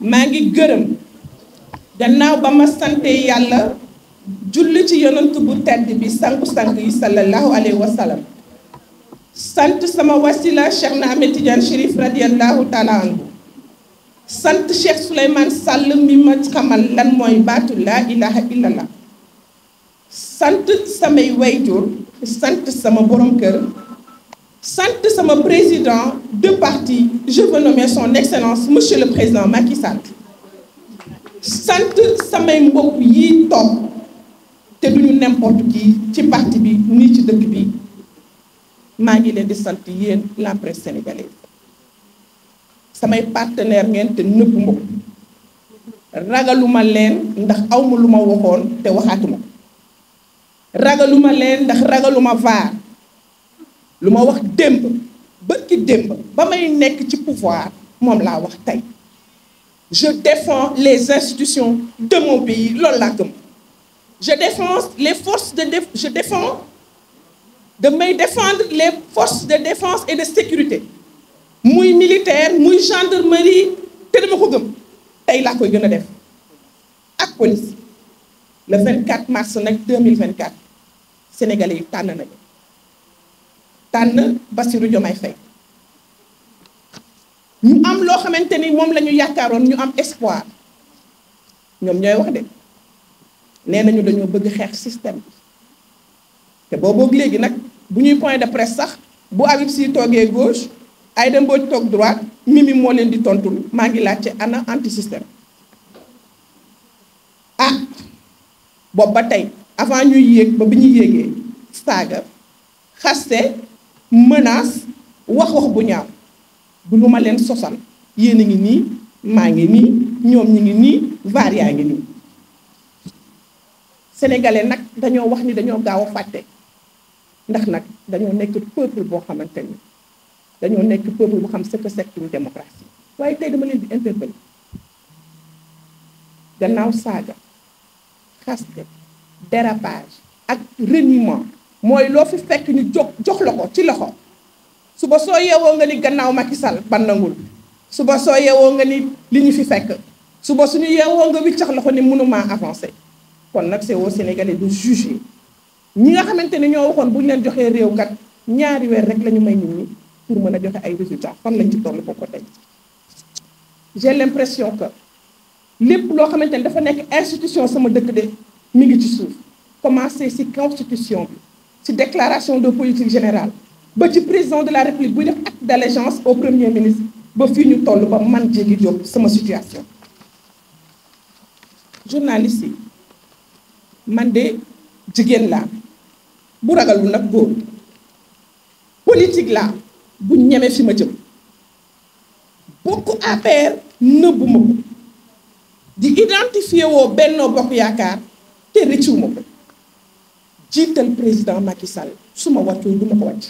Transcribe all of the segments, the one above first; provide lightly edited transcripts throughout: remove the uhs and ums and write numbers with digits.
maa ngi gërëm gannaaw ba ma sante yàlla julli ci yonent bu tedd bi sangu-sang yi sallallahu alayhi wa sallam sant sama wasila Cheikh na Ahmed Tidiane Chérif radiyallahu taala anhu sant Cheikh Souleymane Sall mi ma xamal lan mooy baatu laa ilaha illallah sant samay wayjur sant sama borom kër sant sama président de parti je veux nommer son excellence monsieur le président Macky Sall sant samay mbokk yi toog te duñu n'importe qui ci parti bi nii ci dëkk bi maa ngi leen di sant yéen la presse sénégalaise samay partenaire ngeen te nëbbu ma ko ragaluma leen ndax awma lu ma waxoon te waxaatuma ko ragaluma leen ndax ragaluma vaar lu ma wax démb bërki démb ba may nekk ci pouvoir moom laa wax tey je défends les institutions de mon pays loolu laa gëm je défends les forces je défends damay défendre les forces de défense et de sécurité muy militaire muy gendarmerie te dama ko gëm tey laa koy gën a def ak police le 24 mars nag 2024 sénégalais yi tànn nañu tànn Bassirou Diomaye Faye ñu am loo xamante ni moom la ñu yaakaaroon ñu am espoir ñoom ñooy wax de nee nañu dañoo bëgg xeex système bi te booboog léegi nag bu ñuy point de presse sax bu Habib Sy toogee gauche Aïda Mbodj toog droite Mimi moo leen di tontul maa ngi laajte ana anti système ah boobu ba tey avant ñuy yéeg ba bi ñu yéegee saaga xaste menace wax bu ñaaw du lu ma leen sosal yéen a ngi nii maa ngi nii ñoom ñi ngi nii vaar yaa ngi nii sénégalais nag dañoo wax ni dañoo gaaw a fàtte ndax nag dañoo nekk peuple boo xamante ni dañoo nekk peuple bu xam ce que c'est une démocratie waaye tey dama leen di interpeller gannaaw saaga xaste dérapage ak reniement mooy loo fi fekk ñu jox la ko ci loxo suba soo yeewoo nga ni gannaaw Macky Sall bandangul suba soo yeewoo nga ni li ñu fi fekk suba suñu yeewoo nga wiccax loxo ni mënuma avancer kon nag c'est aux Sénégalais de juger ñi nga xamante ni ñoo waxoon bu ñu leen joxee réew kat ñaari weer rek la ñu may nit ñi pour mën a joxe ay résultats fan lañ ci toll ko tey j'ai l'impression que lépp loo xamante ni dafa nekk institution sama dëkk de mi ngi ci suuf commencé ci constitution bi ci déclaration de politique générale ba ci président de la république buy def acte d'allégeance au premier ministre ba fii ñu toll ba man Diégui Diop sama situation journaliste yi man de jigéen laa bu ragalul nag góor politique laa bu ñeme fi ma jëm bokk APR nëbbuma ko di identifier woo Benno Bokk Yaakaar te rëccuwuma ko jiital président Macky Sall su ma wàccul du ma ko wàcc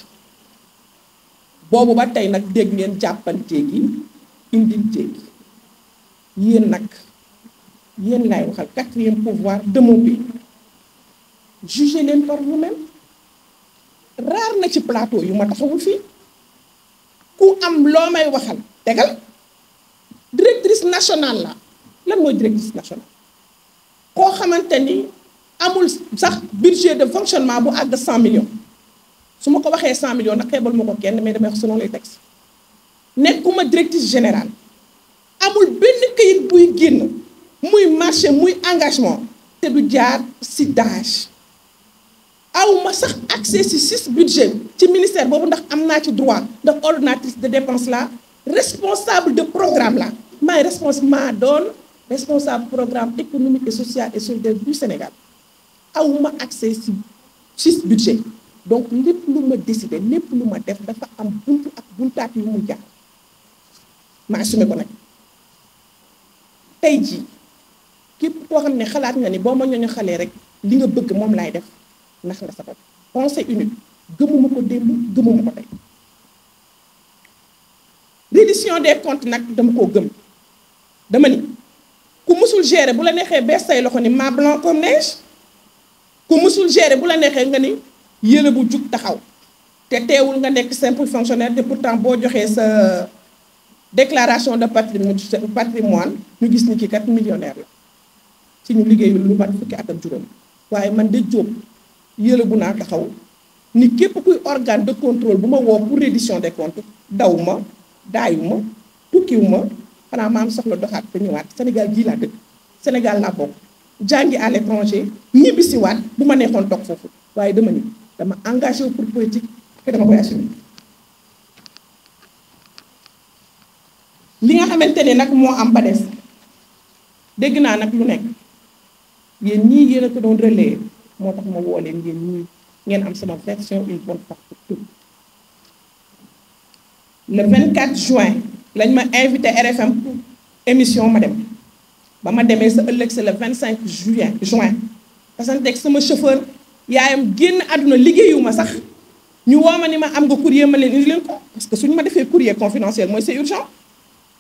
boobu ba tey nag dégg ngeen jàppantee gi indintee gi yéen nag yéen laay waxal quatrième pouvoir de mon pays jugez leen par vous-même raar na ci plateau yu ma taxawul fii ku am loo may waxal tegal directrice nationale la lan mooy directrice nationale koo xamante ni amul sax budget de fonctionnement bu àgg 100 millions su ma ko waxee 100 millions nag xeebal ma ko kenn mais damay wax selon les textes nekkuma directrice générale amul benn këyit buy génn muy marché muy engagement te du jaar ci DAGE awma sax accès ci 6 budget ci ministère boobu ndax am naa ci droit ndax ordonnatrice de dépense la responsable de programme la maay responsable programme économique et social et solidaire du Sénégal awma accès ci 6 budget donc lépp lu ma décidé lépp lu ma def dafa am buntu ak buntaat yu mu jaar ma assumé ko nag tey jii képp koo xam ne xalaat nga ni boo ma ñooñu xalee rek li nga bëgg moom laay def ndax nga sa bopp pensée unique gëmuma ko démb gëmuma ko tey reddition des comptes nag dama koo gëm dama ni ku musul gérer bu la neexee bees say loxo ni ma blanc comme neige ku musul gérer bu la neexee nga ni yële bu jug taxaw te teewul nga nekk simple fonctionnaire te pourtant boo joxee sa déclaration de patrimoine ñu gis ni ki kat millionnaire la ci ñu liggéeyul lu mat fukki at ak juróom waaye man de Diop yële bu naa taxaw ni képp kuy organe de contrôle bu ma woo pour reddition des comptes daw ma daayu ma tukkiwu ma xanaa ma am soxla doxaat te ñëwaat Sénégal gii laa dëkk Sénégal laa bokk jàngi à l'étranger ñibbi si waat bu ma neexoon toog foofu waaye dama engagé wu pour politique te dama koy assumer. li nga xamante ne nag moo am ba des dégg naa nag lu nekk yéen ñii yéen a ko doon relayer moo tax ma woo leen yéen ñii ngeen am sama version une bonne fois pour tout. Le 24 juin lañ ma invité RFM pour émission ma dem ba ma demee sa ëllëg c'est le 25 juin parce que teg sama chauffeur yaayam génn àdduna liggéeyuma sax ñu woo ma ni ma am nga courrier ma leen indi leen ko parce que suñu ma defee courrier confidentiel mooy c'est urgent.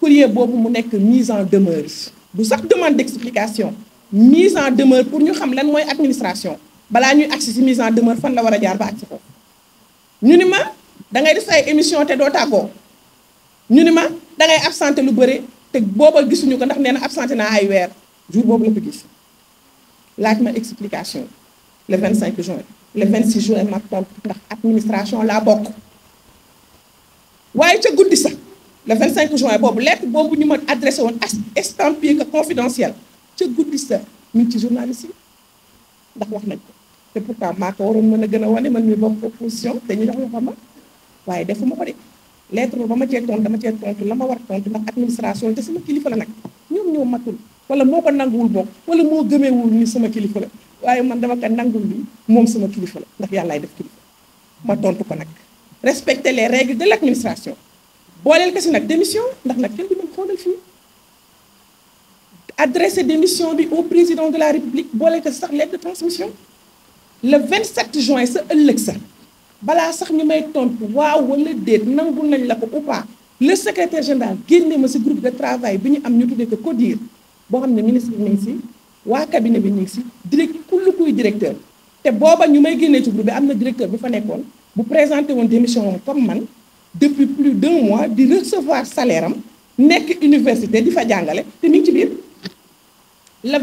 Courrier boobu mu nekk mise en demeure du sax demande d'explication mise en demeure pour ñu xam lan mooy administration balaa ñuy agsi ci mise en demeure fan la war a jaar ba agsi foofu ñu ni ma da ngay def ay émission te doo tàggoo ñu ni ma da ngay absenté lu bëre te booba gisuñu ko ndax nee na absenté naa ay weer jour boobu la ko gis laaj ma explication le 25 juin le 26 juin ma tontu ndax administration laa bokk waaye ca guddi sax le 25 juin boobu lettre boobu ñu ma adressé woon estampillé que confidentiel ca guddi sa ñu ngi ci journaliste yi ndax wax nañ ko te pourtant maa ko waroon mën a gën a wane man mi bokk opposition te ñu jox la ma waaye defuma ko de lettre ba ma cee tontu dama cee tontu la ma war tontu ndax administration te sama kilifa la nag ñoom ñoo matul wala moo ko nanguwul bokk wala moo gëmeewul ni sama kilifa la waaye man dama ko nangul bi moom sama kilifa la ndax yàllaay def kilifa ma tontu ko nag respecter les règles de l'administration booleel ko si nag démission ndax nag kenn du mën xoolal fii adressé démission bi au président de la république booleel ko si sax lettre de transmission le 27 juin sa ëllëg sa balaa sax ñu may tontu waaw wala déet nangu nañ la ko ou pas le secrétaire général génne ma si groupe de travail bi ñu am ñu tuddee ko CODIR boo xam ne ministre bi mi ngi si waa cabinet bi ñu ngi si kullu kuy directeur te booba ñu may génnee ci groupe bi am na directeur bu fa nekkoon bu présenté woon démission moom comme man depuis plus d'1 mois di recevoir salaire am nekk université di fa jàngale te mi ngi ci biir le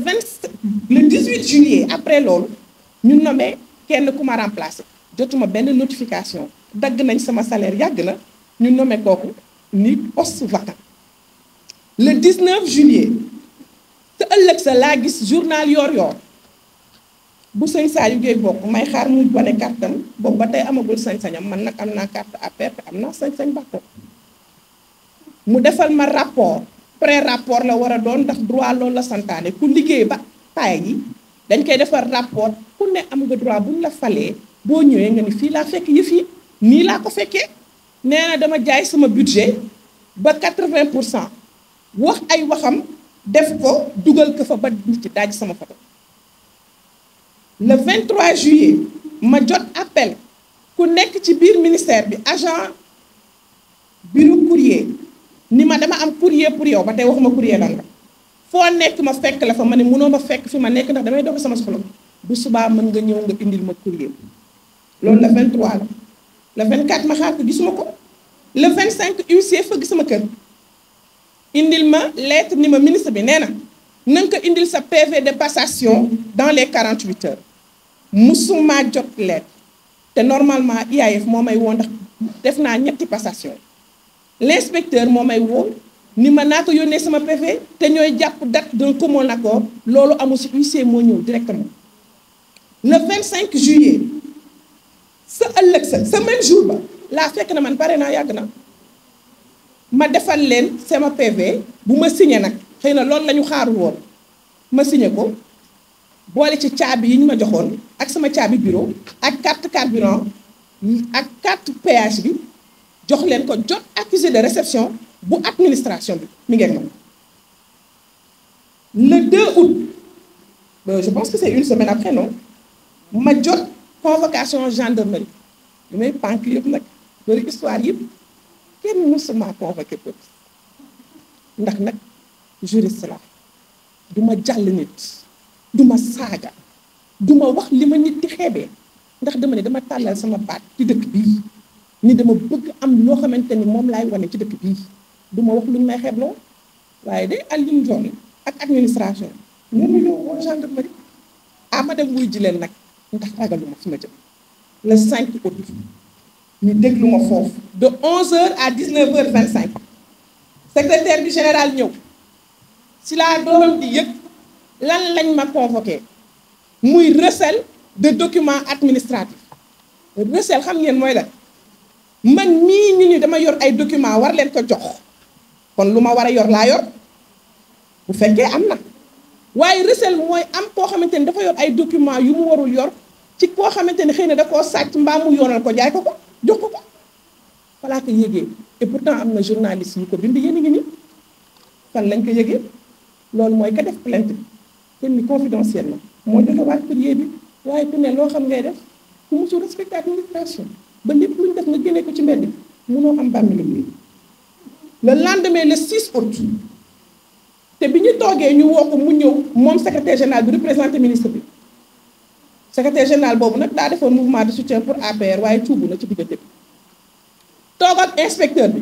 18 juillet après loolu ñu nommé kenn ku ma remplacé jotuma benn notification dagg nañ sama salaire yàgg na ñu nommé kooku ni poste vacant le 19 juillet sa ëllëg sa laa gis journal Yoor-Yoor bu sëñ Saliou Gueye bokk may xaar mu wane kartam boobu ba tey amagul sañ-sañam man nag am naa carte APR te am naa sañ-sañ bàkko mu defal ma rapport pré-rapport la war a doon ndax droit loolu la santaane ku liggéey ba taay yi dañ koy defar rapport ku ne am nga droit buñ la falee boo ñëwee nga ni fii laa fekk yëf yi nii laa ko fekkee nee na dama jaay sama budget ba 80% wax ay waxam def ko dugal ko fa ba nit ci daaj sama photo le 23 juillet ma jot appel ku nekk ci biir ministère bi agent bureau courrier ni ma dama am courrier pour yow ba tey waxuma courrier lan la foo nekk ma fekk la fa ma ne mënoo ma fekk fi ma nekk ndax damay dox sama soxla bu subaa mën nga ñëw nga indil ma courrier loolu le 23 la le 24 ma xaar ko gisuma ko le 25 huissier fëgg sama kër indil ma lettre ni ma ministre bi nee na nga ko indil sa PV de passation dans les 48 heures musuma jot lettre te normalement IAF moo may woo ndax def naa ñetti passation l'inspecteur moo may woo ni ma naa ko yónnee sama PV te ñooy jàpp date d'un commun accord loolu amul si huissier moo ñëw directement le 25 juillet sa ëllëg sa même jour ba laa fekk na man pare naa yàgg na ma defal leen sama PV bu ma signé nag xëy na loolu la ñu xaaru woon ma signé ko boole ci caabi yi ñu ma joxoon ak sama caabi bureau ak carte carburant ak carte péage bi jox leen ko jot accusé de réception bu administration bi mi ngi ak man le 2 août je pense que c'est une semaine après non ma jot convocation gendarmerie li may pànk yëpp nag bëri histoire yëpp kenn musuma convoqué police ndax nag juriste la du ma jàll nit du ma saaga du ma wax li ma nit di xeebee ndax dama ne dama tàllal sama baat ci dëkk bii ni dama bëgg am loo xamante ni moom laay wane ci dëkk bii du ma wax luñ may xeebloo waaye de Alioune Dione ak administration ñoom ñu ñëw woo gendarmerie ma dem wuy ji leen nag ndax ragaluma fi ma jëm le 5 août ñu déglu ma foofu de 11h à 19h25 secrétaire du général ñëw si laa doon di yëg lan lañ ma convoqué muy recel de documents administratifs recel xam ngeen mooy la man mii ñu ni dama yor ay documents war leen ko jox kon lu ma war a yor laa yor bu fekkee am na waaye recel mooy am koo xamante ni dafa yor ay documents yu mu warul yor ci koo xamante ni xëy na da koo sàcc mbaa mu yoonal ko jaay ko ko jox ko ko falaa ko yëgee et pourtant am na journaliste yu ko bind yéen a ngi nii fan lañ ko yëgee loolu mooy ka def plainte bi te ni confidentiel na moo joxe waat courrier bi waaye ku ne loo xam ngay def ku musul respecté administration ba lépp luñ def nga génnee ko ci mbedd munoo am bàmmeelu bi le lendemain le 6 août te bi ñu toogee ñu woo ko mu ñëw moom secrétaire général bi représenté ministre bi secrétaire général boobu nag daa defoon mouvement de soutien pour APR waaye cuubu na ci diggante bi toog ak inspecteur bi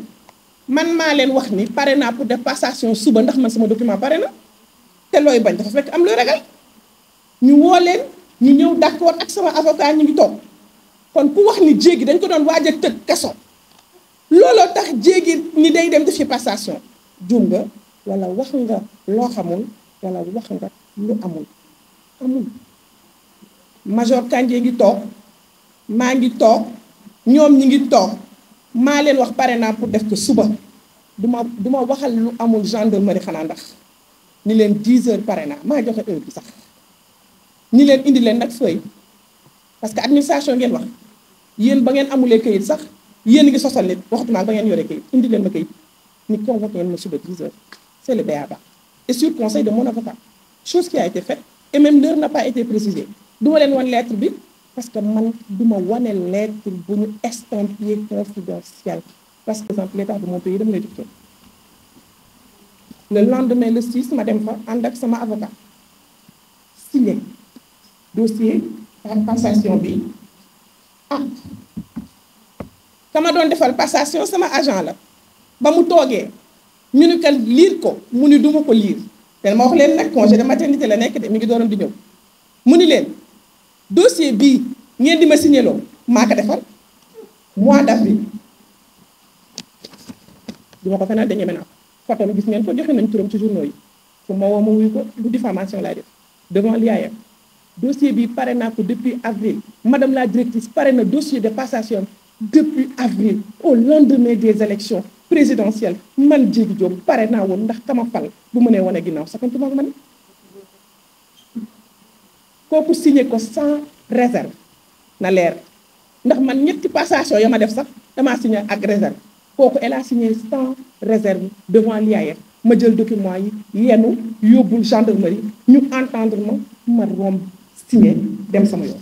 man maa leen wax ni pare naa pour def passation suba ndax man sama document pare na te looy bañ dafa fekk am looy ragal ñu woo leen ñu ñëw d'accord ak sama avocat ñu ngi toog kon ku wax ni jéegi dañ ko doon waaj a tëj kaso looloo tax jéegi ni day dem def ci passation juum nga wala wax nga loo xamul wala wax nga lu amul major Kandji ngi toog maa ngi toog ñoom ñi ngi toog maa leen wax pare naa pour def ko suba duma waxal lu amul gendarmerie xanaa ndax ni leen 10 heures pare naa maa joxe heure bi sax ni leen indi leen nag feuille parce que administration ngeen wax yéen ba ngeen amulee kayit sax yéen ngi sosal nit waxatuma ba ngeen yore kayit indi leen ma kayit ni convoqué ngeen ma suba 10 heures c'est le b.a.-ba et sur conseil de mon avocat chose qui a été faite et même l'heure n'a pas été précisée duma leen wan lettre bi parce que man duma wane lettre bu ñu estampillé confidentiel parce que exemple l'état de mon pays dama lay dicté le lendemain le 6 ma dem fa ànd ak sama avocat signé dossier par passation bi kama doon defal passation sama agent la ba mu toogee ñu ni kan lire ko mu ni duma ko lire te ma wax leen nag congé de maternité la nekk de mi ngi doon di ñëw mu ni leen dossier bii ngeen di ma signéloo maa ko defar mois d'avril duma ko fenal dañu mën a photo bi gis ngeen ko joxe nañ turam ci journaux yi fu ma woo ma wuyu ko du diffamation laay def devant l'IAM dossier bi pare naa ko depuis avril madame la directrice pare na dossier de passation depuis avril au lendemain des élections présidentielles man Diégui Diop pare naa woon ndax kama fal bu mënee wane ginnaaw sakantuma ko ma ne kooku signé ko sans réserve na leer ndax man ñetti passation ya ma def sax damaa signé ak réserve kooku elle a signé sans réserve devant l'IAM ma jël document yi yenu yóbbul gendarmerie ñu entendre ma romb signé dem sama yoon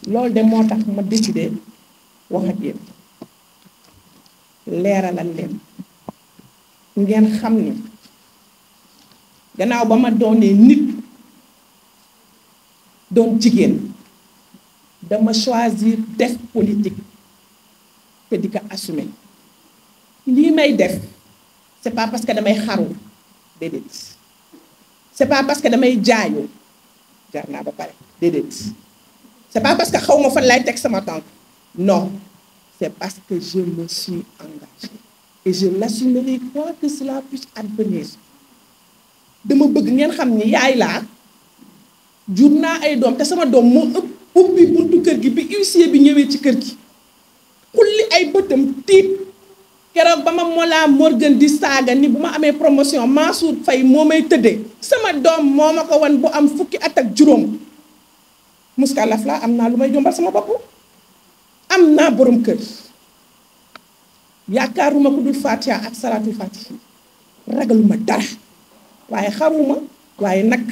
loolu de moo tax ma décidé wax ak yéen leeralal leen ngeen xam ni gannaaw ba ma doonee nit doon jigéen dama choisir def politique te di ko assumer lii may def c'est pas parce que damay xaru déedéet c'est pas parce que damay jaayu jar naa ba pare déedéet c'est pas parce que xaw ma fan lay teg sama tànk non c'est parce que je me suis engagée et je l'assumerai quoi que cela puisse advenir dama bëgg ngeen xam ni yaay laa jur naa ay doom te sama doom moo ëpp ubbi buntu kër gi bi huissier bi ñëwee ci kër gi xulli ay bëtam tiit keroog ba ma Mollah Morgun di saaga ni bu ma amee promotion Mansour Faye moo may tëddee sama doom moo ma ko wan bu am fukki at ak juróom muskalaf la am naa lu may jombal sama bopp am naa borom kër yaakaaruma ku dul Fatiha ak salaatul Fatiha ragaluma dara waaye xaruma waaye nag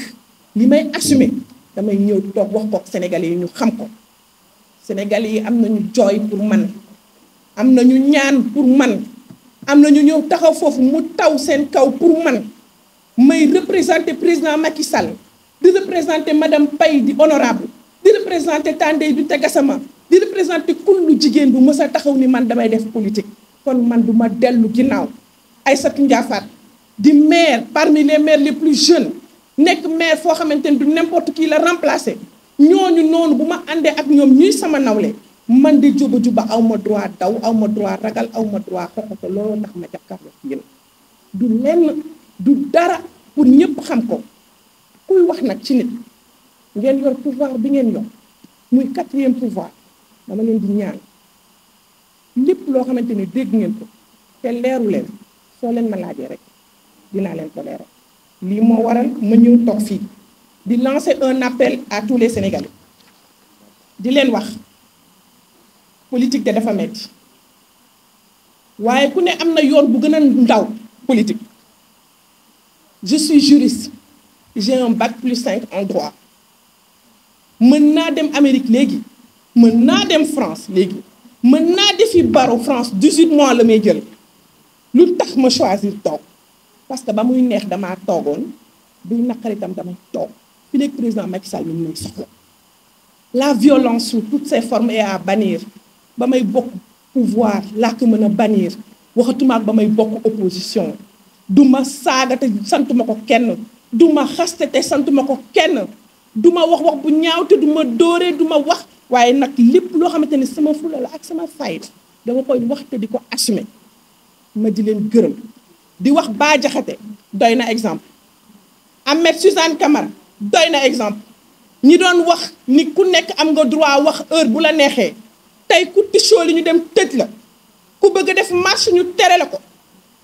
li may assumer damay ñëw toog wax ko Sénégalais yi ñu xam ko Sénégalais yi am nañu jooy pour man am nañu ñaan pour man am nañu ñëw taxaw foofu mu taw seen kaw pour man may représenter président Macky Sall di représenter madame Paye di honorable di représenter Tandey Binta Gassama di représenter kullu jigéen bu mës a taxaw ni man damay def politique kon man du ma dellu ginnaaw. Aïssatou Ndiafate di maire parmi les maires les plus jeunes nekk maire foo xamante ni du n'importe qui la remplacer ñooñu noonu bu ma àndee ak ñoom ñuy sama nawle man di juba aw ma droit daw aw ma droit ragal aw ma droit xoxoto looloo ndax ma jàkkaarloo ak yéen du lenn du dara pour ñëpp xam ko kuy wax nag ci nit ngeen yor pouvoir bi ngeen yor muy 4e pouvoir dama leen di ñaan lépp loo xamante ni dégg ngeen ko te leeru leen soo leen ma laajee rek dinaa leen ko leeral lii moo waral ma ñëw toog fii di lancer un appel à tous les Sénégalais di leen wax politique de dafa metti waaye ku ne am na yoon bu gën a ndaw politique. Je suis juriste j'ai un bac+5 en droit mën naa dem Amérique léegi mën naa dem France léegi mën naa defi barreau France 18 mois la may jël lu tax ma choisir toog parce que ba muy neex damaa toogoon buy naqari itam damay toog fi nekk président Macky Sall mi may soxla la violence sous toutes ses formes est à bannir ba may bokk pouvoir laa ko mën a bannir waxatuma ak ba may bokk opposition du ma saaga te santuma ko kenn du ma xaste te santuma ko kenn du ma wax bu ñaaw te du ma dóoree du ma wax waaye nag lépp loo xamante ni sama fula la ak sama fayda dama koy wax te di ko assumer ma di leen gërëm di wax Bah Diakhaté doy na exemple Ahmed Suzanne Camara doy na exemple ñi doon wax ni ku nekk am nga droit wax heure bu la neexee tey ku tichoo li ñu dem tëj la ku bëgg a def marche ñu tere la ko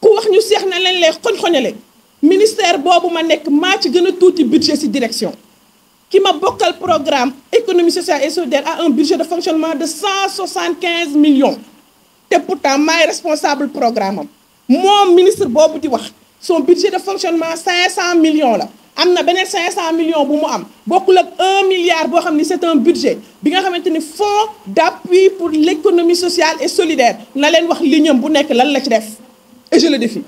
ku wax ñu seex na leen lay xoñ-xoñale ministère boobu ma nekk maa ci gën a tuuti budget ci direction ki ma bokkal programme économie sociale et solidaire a un budget de fonctionnement de 175 millions te pourtant maay responsable programme am moom ministre boobu di wax son budget de fonctionnement 500 millions la am na beneen 500 millions bu mu am bokkul ak 1 milliard boo xam ni c'est un budget bi nga xamante ni fonds d'appui pour l'économie sociale et solidaire na leen wax li ñëm bu nekk lan la ci def et je le défie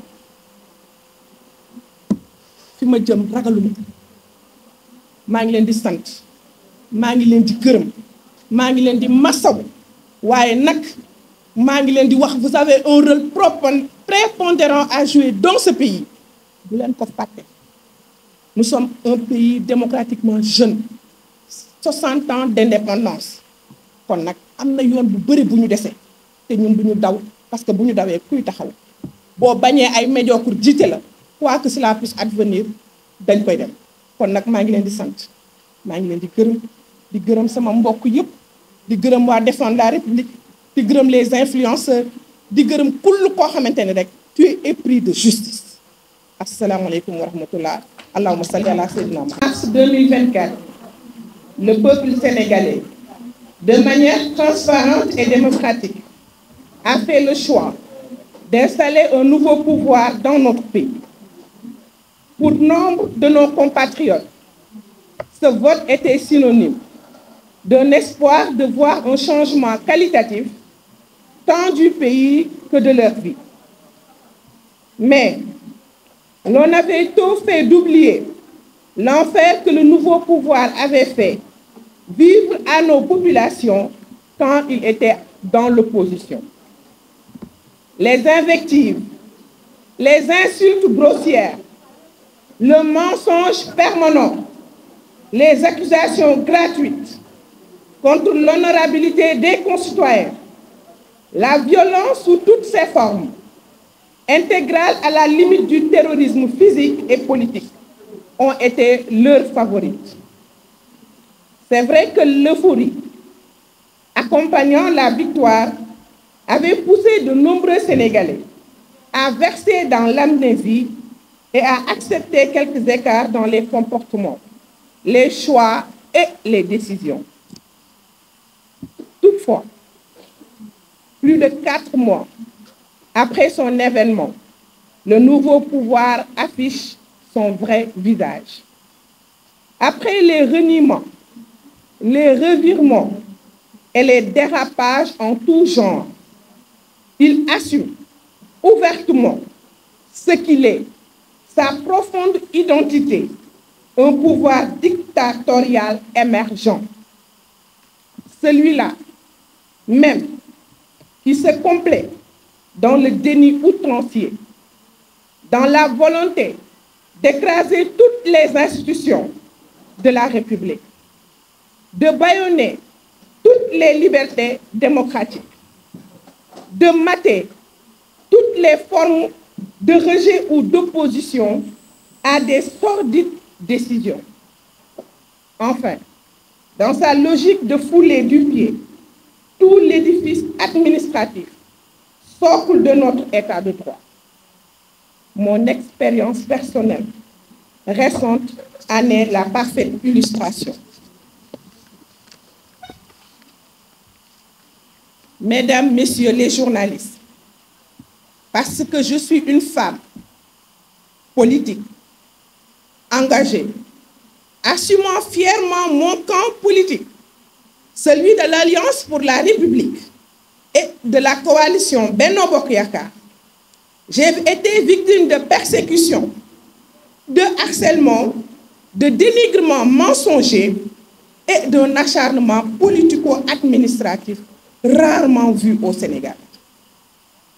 fi ma jëm ragaluma maa ngi leen di sant maa ngi leen di gërëm maa ngi leen di masawu waaye nag maa ngi leen di wax vous avez un rôle prépondérant à jouer dans ce pays bu leen ko fàtte. Nous sommes un pays démocratiquement jeune 60 ans d'indépendance kon nag am na yoon bu bëri bu ñu dese te ñun bu ñu daw parce que bu ñu dawee kuy taxaw boo bañee ay médiocre jiite la quoi que cela puisse advenir dañ koy dem kon nag maa ngi leen di sant maa ngi leen di gërëm sama mbokk yëpp di gërëm waa Défendre la République di gërëm les influenceurs di gërëm kull koo xamante ne rek tu es épris de justice asalaamaaleykum wa rahmatullah allahumma salli ala sayyidina Muhammad. Mars 2024 le peuple sénégalais de manière transparente et démocratique a fait le choix d'installer un nouveau pouvoir dans notre pays. Pour nombre de nos compatriotes, ce vote était synonyme d'un espoir de voir un changement qualitatif tant du pays que de leur vie. Mais l'on avait tôt fait d'oublier l'enfer que le nouveau pouvoir avait fait vivre à nos populations quand il était dans l'opposition. Les invectives, les insultes grossières, le mensonge permanent, les accusations gratuites contre l'honorabilité des concitoyens, la violence sous toutes ses formes, intégrale à la limite du terrorisme physique et politique, ont été leurs favorites. C'est vrai que l'euphorie accompagnant la victoire avait poussé de nombreux Sénégalais à verser dans l'amnésie et à accepter quelques écarts dans les comportements, les choix et les décisions. Toutefois, plus de 4 mois après son événement, le nouveau pouvoir affiche son vrai visage. Après les reniements, les revirements et les dérapages en tout genre, il assume ouvertement ce qu'il est, sa profonde identité, un pouvoir dictatorial émergent. Celui-là même qui se complaît dans le déni outrancier, dans la volonté d'écraser toutes les institutions de la République, de bâillonner toutes les libertés démocratiques, de mater toutes les formes de rejet ou d'opposition à des sordides décisions. Enfin, dans sa logique de fouler du pied tout l'édifice administratif, socle de notre État de droit, mon expérience personnelle récente en est la parfaite illustration. Mesdames, Messieurs les journalistes, parce que je suis une femme politique, engagée, assumant fièrement mon camp politique, celui de l'Alliance pour la République et de la coalition Benno Bokk Yakaar, j'ai été victime de persécutions, de harcèlement, de dénigrement mensonger et d'un acharnement politico-administratif rarement vu au Sénégal.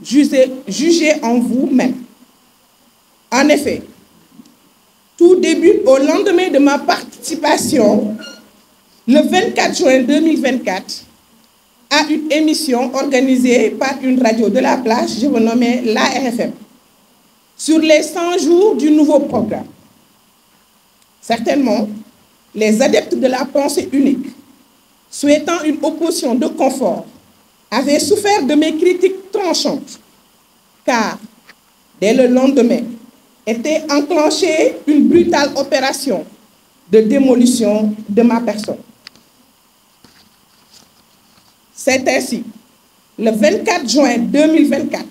Jugez en vous-même. En effet, tout débute au lendemain de ma participation, le 24 juin 2024, à une émission organisée par une radio de la place, je vous nommais l'ARFM, sur les 100 jours du nouveau programme. Certainement, les adeptes de la pensée unique, souhaitant une opposition de confort, avaient souffert de mes critiques tranchantes, car dès le lendemain était enclenchée une brutale opération de démolition de ma personne. C'est ainsi, le 24 juin 2024,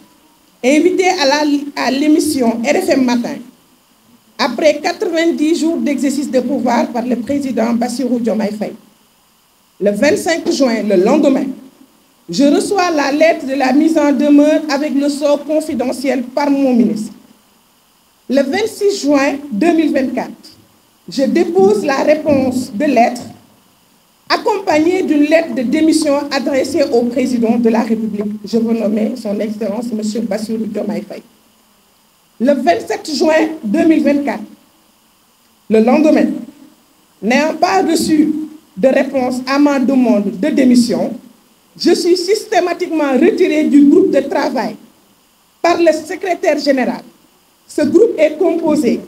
invité à l'émission RFM Matin, après 90 jours d'exercice de pouvoir par le président Bassirou Diomaye Faye, le 25 juin, le lendemain, je reçois la lettre de la mise en demeure avec le sort confidentiel par mon ministre. Le 26 juin 2024, je dépose la réponse de lettre accompagnée d'une lettre de démission adressée au président de la République. Je vous nomme son Excellence, M. Bassirou Diomaye Faye. Le 27 juin 2024, le lendemain, n'ayant pas reçu de réponse à ma demande de démission, je suis systématiquement retiré du groupe de travail par le secrétaire général. Ce groupe est composé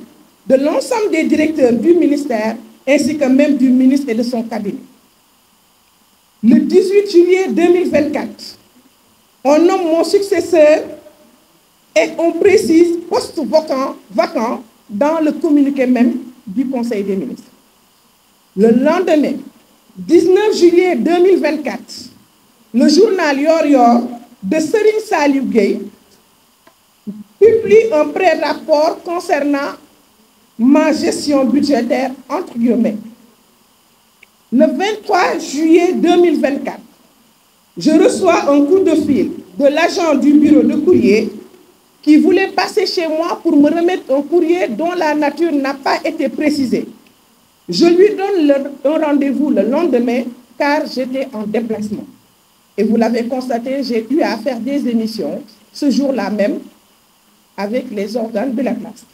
de l'ensemble des directeurs du ministère ainsi que même du ministre et de son cabinet. Le 18 juillet 2024, on nomme mon successeur et on précise poste vacant dans le communiqué même du Conseil des ministres. Le lendemain, 19 juillet 2024, le journal Yor Yor de Serigne Saliou Gueye publie un pré-rapport concernant ma gestion budgétaire entre guillemets. Le 23 juillet 2024, je reçois un coup de fil de l'agent du bureau de courrier qui voulait passer chez moi pour me remettre un courrier dont la nature n'a pas été précisée. Je lui donne un rendez-vous le lendemain car j'étais en déplacement. Et vous l'avez constaté, j'ai eu à faire des émissions ce jour-là même avec les organes de la place.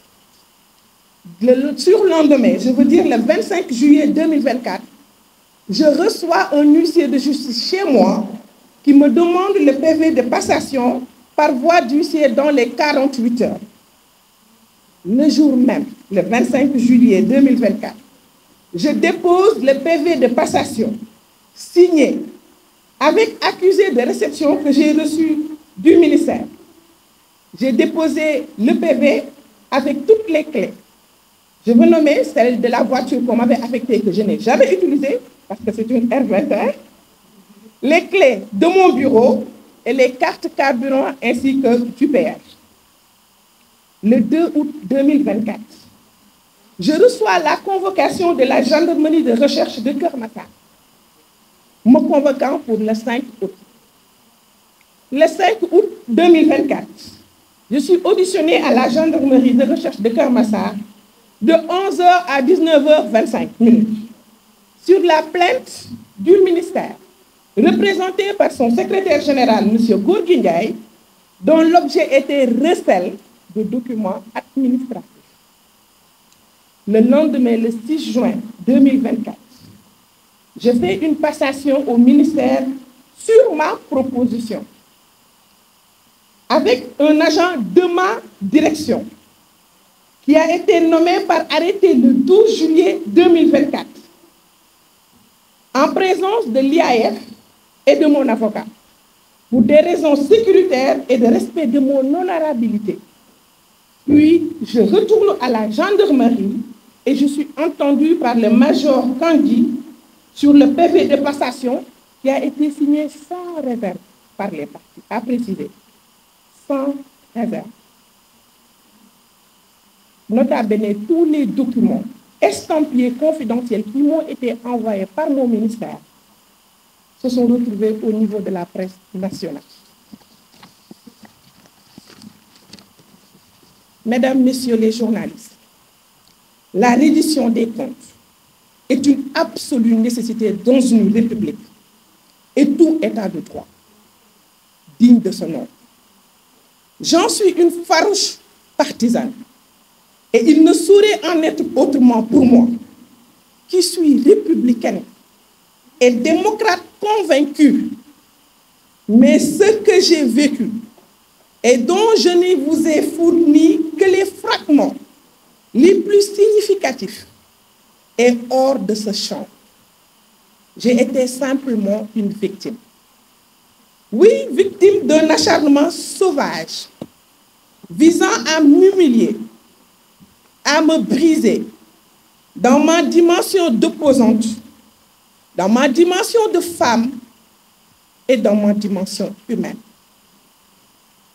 Le surlendemain, je veux dire le 25 juillet 2024, je reçois un huissier de justice chez moi qui me demande le PV de passation par voie d'huissier dans les 48 heures. Le jour même, le 25 juillet 2024, je dépose le PV de passation signé avec accusé de réception que j'ai reçu du ministère. J'ai déposé le PV avec toutes les clés. Je veux nommer celle de la voiture qu'on m'avait affectée que je n'ai jamais utilisée parce que c'est une R21, les clés de mon bureau et les cartes carburant ainsi que du péage. Le 2 août 2024, je reçois la convocation de la gendarmerie de recherche de Keur Massar, me convoquant pour le 5 août. Le 5 août 2024, je suis auditionnée à la gendarmerie de recherche de Keur Massar de 11h à 19h25 sur la plainte du ministère, représentée par son secrétaire général, M. Gorgui Ndiaye, dont l'objet était recel de documents administratifs. Le lendemain, le 6 juin 2024, je fais une passation au ministère sur ma proposition avec un agent de ma direction qui a été nommé par arrêté le 12 juillet 2024 en présence de l'IAF et de mon avocat pour des raisons sécuritaires et de respect de mon honorabilité. Puis, je retourne à la gendarmerie et je suis entendu par le major Kandi sur le PV de passation qui a été signé sans réserve par les parties, à préciser, sans réserve. Nota bene, tous les documents estampillés confidentiels qui m'ont été envoyés par mon ministère se sont retrouvés au niveau de la presse nationale. Mesdames, Messieurs les journalistes, la reddition des comptes est une absolue nécessité dans une république et tout état de droit digne de ce nom. J'en suis une farouche partisane et il ne saurait en être autrement pour moi, qui suis républicaine et démocrate convaincue. Mais ce que j'ai vécu et dont je ne vous ai fourni que les fragments les plus significatifs est hors de ce champ. J'ai été simplement une victime. Oui, victime d'un acharnement sauvage visant à m'humilier, à me briser dans ma dimension d'opposante, dans ma dimension de femme et dans ma dimension humaine.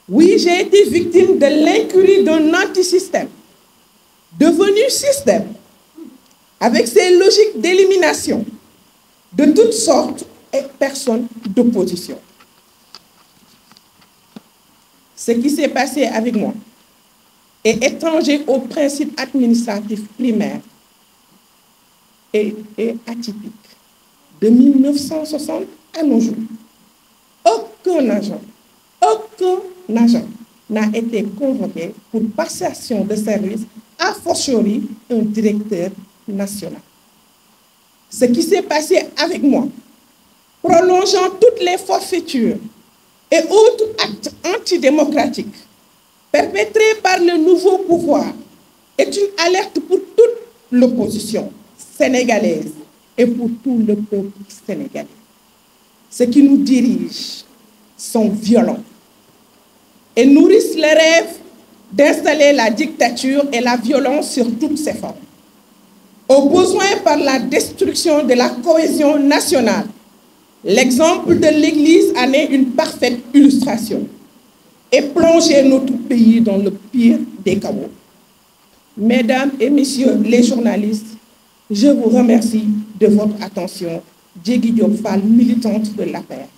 Oui, j'ai été victime de l'incurie d'un antisystème, devenu système, avec ses logiques d'élimination de toutes sortes et personnes d'opposition. Ce qui s'est passé avec moi est étranger aux principes administratifs primaires et atypique. De 1960 à nos jours, aucun agent n'a été convoqué pour passation de service, a fortiori un directeur national. Ce qui s'est passé avec moi, prolongeant toutes les forfaitures et autres actes antidémocratiques perpétrés par le nouveau pouvoir, est une alerte pour toute l'opposition sénégalaise et pour tout le peuple sénégalais. Ceux qui nous dirigent sont violents et nourrissent le rêve d'installer la dictature et la violence sur toutes ses formes. Au besoin par la destruction de la cohésion nationale, l'exemple de l'Église en est une parfaite illustration et plongé notre pays dans le pire des chaos. Mesdames et messieurs les journalistes, je vous remercie de votre attention. Djegui Diop Fall, militante de l'APR.